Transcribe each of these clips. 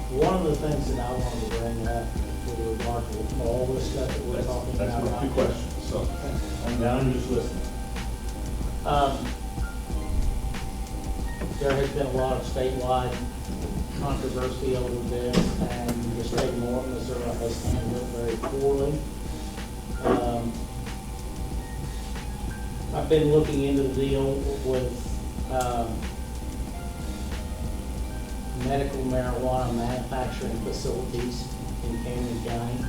One of the things that I wanted to bring up with regard to all this stuff that we're talking That's about. my two questions, so, I'm just listening. There has been a lot of statewide controversy over this, and the state of North Missouri has handled it very poorly. I've been looking into the deal with medical marijuana manufacturing facilities in Camden County.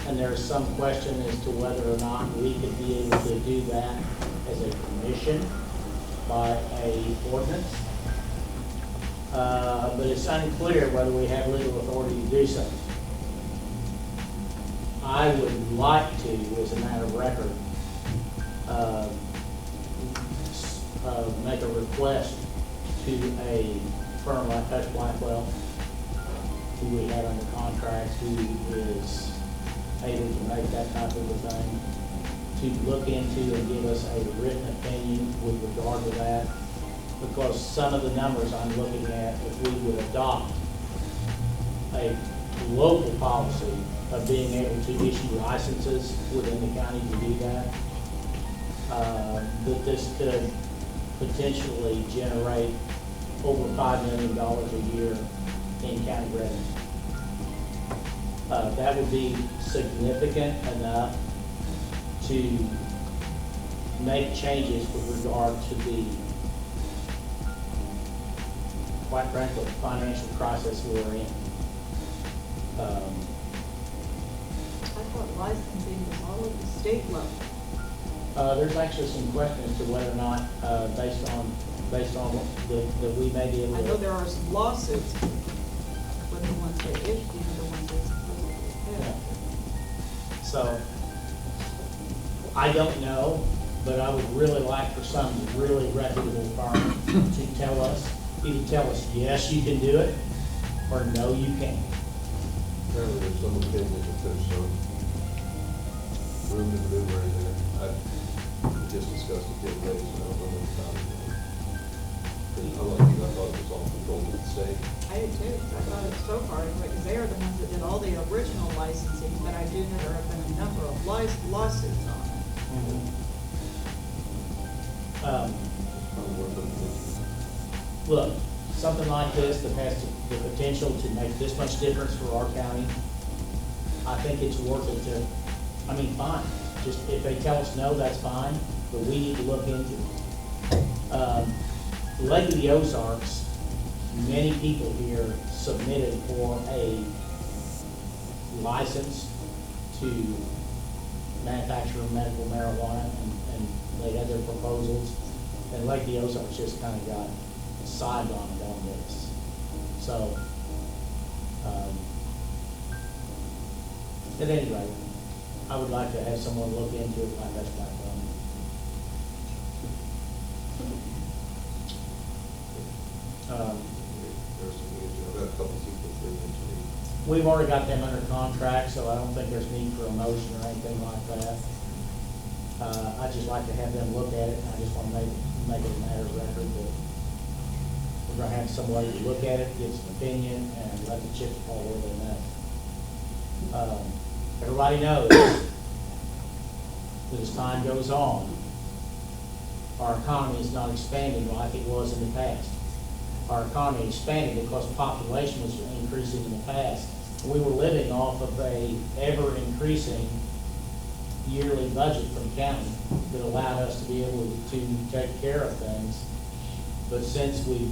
And there's some question as to whether or not we could be able to do that as a commission by a ordinance. But it's unclear whether we have legal authority to do so. I would like to, as a matter of record, make a request to a firm like Hush Blackwell, who we have under contract, who is able to make that type of a thing, to look into and give us a written opinion with regard to that. Because some of the numbers I'm looking at, if we would adopt a local policy of being able to issue licenses within the county to do that, that this could potentially generate over $5 million a year in county revenue. That would be significant enough to make changes with regard to the, quite frankly, financial crisis we're in. I thought licensing was all at the state level. There's actually some questions as to whether or not, based on that we may be able I know to. there are some lawsuits, but the ones they issue are the ones they're supposed to Yeah. have. So, I don't know, but I would really like for some really reputable firm to tell us, either tell us, yes, you can do it, or no, you can't. Apparently there's some opinion that there's some room to maneuver in there. I just discussed it the other day, so I don't know what time it is. But unlike you, I thought it was all controlled at the state. I did too. I thought it was so hard, because they are the ones that did all the original licensing, but I do know there have been a number of lawsuits on it. Probably worth looking into. Look, something like this that has the potential to make this much difference for our county, I think it's worth it to, I mean, fine. Just if they tell us no, that's fine, but we need to look into it. Lake of the Ozarks, many people here submitted for a license to manufacture medical marijuana, and they had their proposals, and Lake of the Ozarks just kind of got sidelined on this. So, at any rate, I would like to have someone look into it like that's back on. There's some, I've got a couple people that are mentioning. We've already got them under contract, so I don't think there's need for a motion or anything like that. I'd just like to have them look at it, and I just want to make it a matter of record that we're gonna have somebody look at it, give some opinion, and let the chips fall where they may. Everybody knows that as time goes on, our economy is not expanding like it was in the past. Our economy expanded because population was increasing in the past. We were living off of a ever-increasing yearly budget from county that allowed us to be able to take care of things. But since we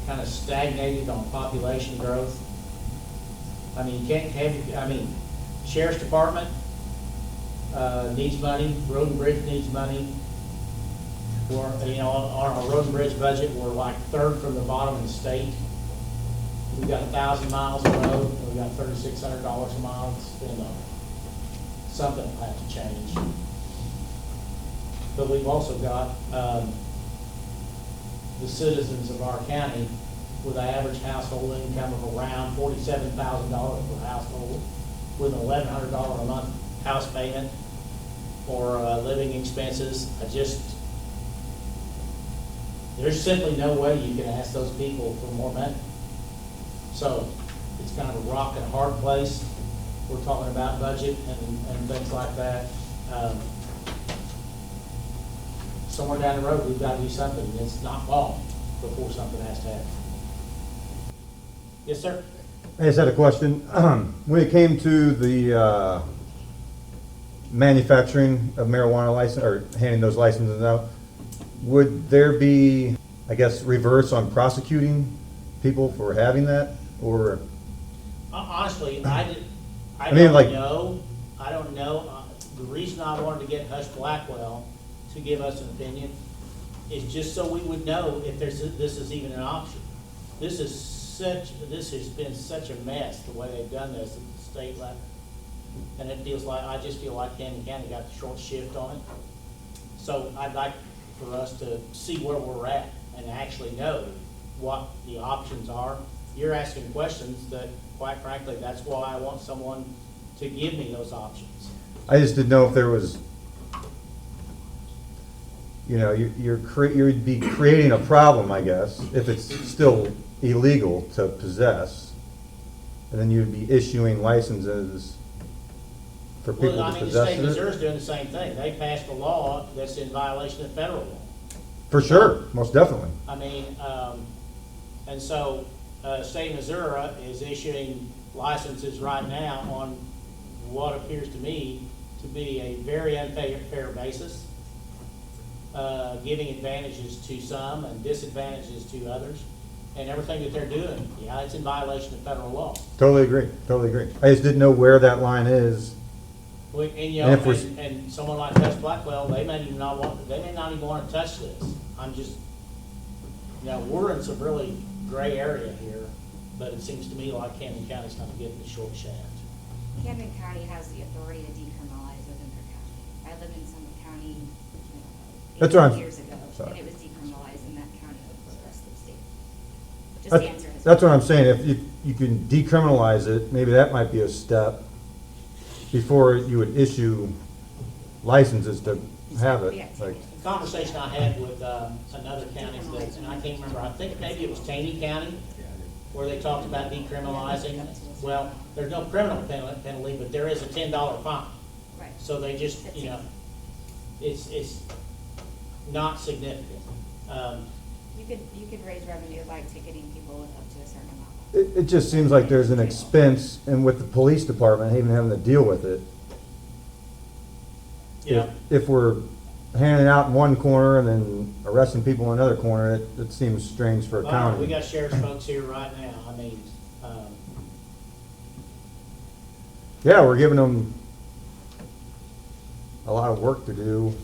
kind of stagnated on population growth, I mean, you can't have, Sheriff's Department needs money, Road and Bridge needs money. We're, on our road and bridge budget, we're like third from the bottom in the state. We've got 1,000 miles of road, and we've got $3,600 a mile to spend on it. Something will have to change. But we've also got the citizens of our county with an average household income of around $47,000 per household, with an $1,100 a month house payment or living expenses. There's simply no way you can ask those people for more money. So it's kind of a rock and a hard place. We're talking about budget and things like that. Somewhere down the road, we've got to do something. It's not long before something has to happen. Yes, sir? I just had a question. When it came to the manufacturing of marijuana license, or handing those licenses out, would there be, I guess, reverse on prosecuting people for having that, or? Honestly, I mean, don't like- know. I don't know. The reason I wanted to get Hush Blackwell to give us an opinion is just so we would know if this is even an option. This has been such a mess, the way they've done this at the state level. And I just feel like Camden County got the short shift on it. So I'd like for us to see where we're at and actually know what the options are. You're asking questions that, quite frankly, that's why I want someone to give me those options. I just didn't know if there was, you'd be creating a problem, I guess, if it's still illegal to possess, and then you'd be issuing licenses for people Well, I to mean, the state possess of it. Missouri's doing the same thing. They passed a law that's in violation of federal law. For sure, most definitely. I mean, and so, state of Missouri is issuing licenses right now on what appears to me to be a very unfair basis, giving advantages to some and disadvantages to others, and everything that they're doing, yeah, it's in violation of federal law. Totally agree, totally agree. I just didn't know where that line is. And if we're- and someone like Hush Blackwell, they may not even want to touch this. I'm just, we're in some really gray area here, but it seems to me like Camden County's kind of getting the short shaft. Camden County has the authority to decriminalize within their county. I lived in Summit County, That's what 18 I'm- years ago, sorry. and it was decriminalized in that county over the rest of the state. Just That's to answer his. that's what I'm saying, if you can decriminalize it, maybe that might be a step before you would issue licenses to have it. Like, The conversation I had with another county, and I can't remember, I think maybe it was Taney County, where they talked about decriminalizing. Well, there's no criminal penalty, but there is a $10 fine. Right. So they just, it's not significant. You could raise revenue by ticketing people with up to a certain amount. it just seems like there's an expense, and with the police department even having to deal with it. Yeah. If we're handing out in one corner and then arresting people in another corner, it seems strange for a Well, county. we got sheriff's folks here right now. I mean, Yeah, we're giving them a lot of work to do,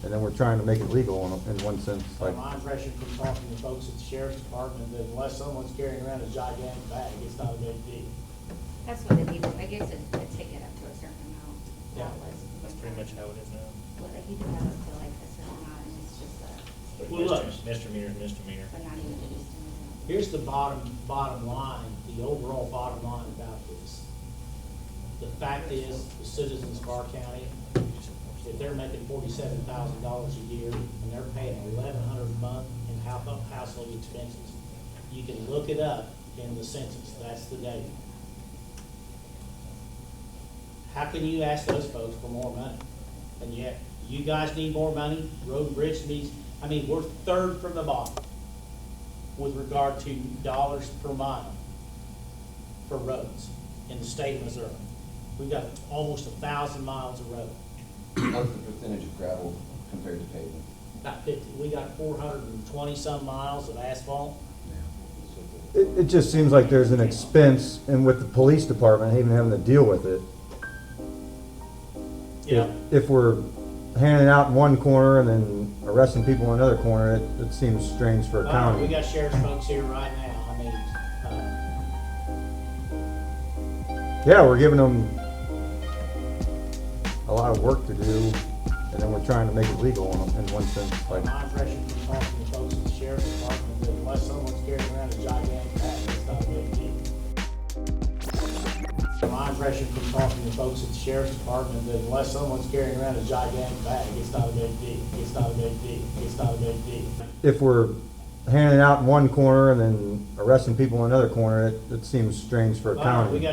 and then we're trying to make it legal in one sense, like. my impression from talking to folks at the sheriff's department, that unless someone's carrying around a gigantic bag, it's not a big deal. That's what it needs, I guess a ticket up to a certain amount. Yeah. That was- That's pretty much how it is now. Well, he did have up to like a certain amount, and it's just a, Well, look. Misdemeanor is misdemeanor. but not even a misdemeanor. Here's the bottom line, the overall bottom line about this. The fact is, the citizens of our county, if they're making $47,000 a year and they're paying $1,100 a month in household expenses, you can look it up in the census. That's the data. How can you ask those folks for more money? And yet, you guys need more money, Road and Bridge needs, we're third from the bottom with regard to dollars per mile for roads in the state of Missouri. We've got almost 1,000 miles of road. What's the percentage of gravel compared to pavement? About 50, we got 420 some miles of asphalt. It just seems like there's an expense, and with the police department even having to deal with it. If we're handing out in one corner and then arresting people in another corner, it seems strange for a county. We got sheriff's folks here right now. Yeah, we're giving them a lot of work to do, and then we're trying to make it legal in one sense, like. My impression from talking to folks at the sheriff's department, that unless someone's carrying around a gigantic bag, it's not a big deal. My impression from talking to folks at the sheriff's department, that unless someone's carrying around a gigantic bag, it's not a big deal. It's not a big deal. It's not a big deal. If we're handing it out in one corner and then arresting people in another corner, it seems strange for a All right, we county. got